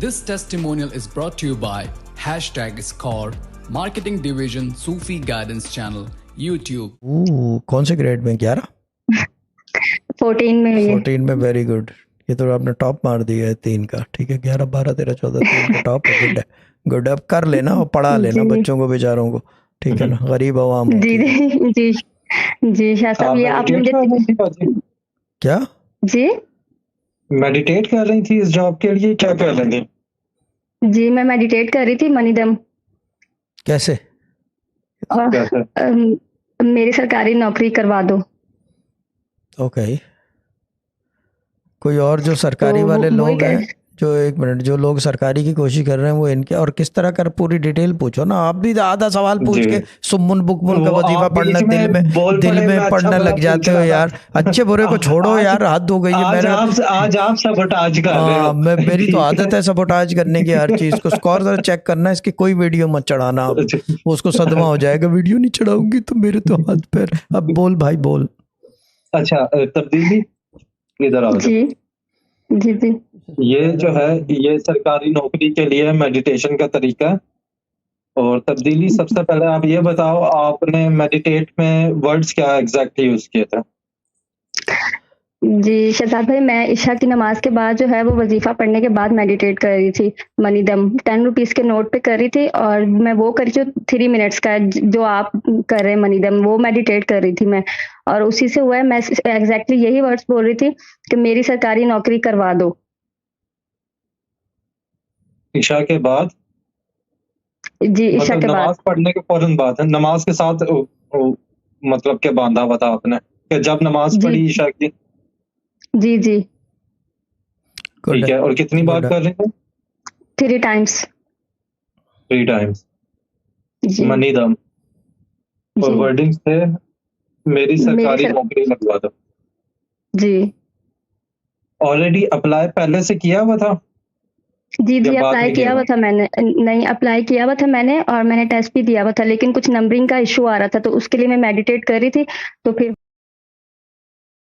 This testimonial is brought to you by #Score, Marketing Division, Sufi Guidance Channel, YouTube. कौन से grade में? 11 14 में। 14 में, वेरी गुड। ये तो आपने टॉप मार दिया है 3 का। ठीक है, 11 12 13 14 3 का टॉप है। गुड है, गुड। अब कर लेना और पढ़ा लेना बच्चों को, बेचारों को। ठीक है ना, गरीब आवाम। जी जी जी शाह साहब, ये आपने क्या जी मेडिटेट कर रही थी इस जॉब के लिए? क्या कर रही थी? जी मैं मेडिटेट कर रही थी मनीदम। कैसे? मेरी सरकारी नौकरी करवा दो। ओके। कोई और जो सरकारी तो वाले वही लोग हैं, जो एक मिनट, जो लोग सरकारी की कोशिश कर रहे हैं, वो इनके और किस तरह कर, पूरी डिटेल पूछो ना। आप भी आधा सवाल पूछ के सुम्मुन बुकमुन का वजीफा पढ़ना, दिल में पढ़ने लग जाते हो यार। अच्छे बुरे को छोड़ो यार, हद हो गई है। आज आप सबोटाज कर रहे हो। मेरी तो आदत है सबोटाज करने की, हर चीज को। स्कोर जरा चेक करना, इसकी कोई वीडियो मत चढ़ाना आप, उसको सदमा हो जाएगा। वीडियो नहीं चढ़ाऊंगी तो मेरे तो हाथ पैर। अब बोल भाई, बोल। अच्छा, तब्दीली इधर आओ। जी जी जी ये जो है, ये सरकारी नौकरी के लिए मेडिटेशन का तरीका है। और तब्दीली, सबसे पहले आप ये बताओ, आपने मेडिटेट में वर्ड्स क्या एग्जैक्टली यूज किए थे? जी शहजाद भाई, मैं इशा की नमाज के बाद जो है वो वजीफा पढ़ने के बाद मेडिटेट कर रही थी। मनीदम 10 रुपीज के नोट पे कर रही थी, और मैं वो करी जो 3 मिनट्स का जो आप कर रहे हैं मनीदम, वो मेडिटेट कर रही थी मैं। और उसी से हुआ है, मैं एग्जैक्टली यही वर्ड्स बोल रही थी कि मेरी सरकारी नौकरी करवा दो। इशा के बाद? जी इशा के बाद, नमाज पढ़ने के फौरन बाद है? नमाज के साथ मतलब के बांधा हुआ था आपने कि जब नमाज पढ़ी इशा की? जी जी ठीक है। और कितनी बार कर रहे थे? 3 टाइम्स। 3 टाइम्स जी मनीदम। और वर्डिंग्स थे मेरी सरकारी नौकरी लगवा दो। जी ऑलरेडी अप्लाई पहले से किया हुआ था? जी जी अप्लाई किया हुआ था मैंने। नहीं, अप्लाई किया हुआ था मैंने, और मैंने टेस्ट भी दिया हुआ था, लेकिन कुछ नंबरिंग का इशू आ रहा था, तो उसके लिए मैं मेडिटेट कर रही थी। तो फिर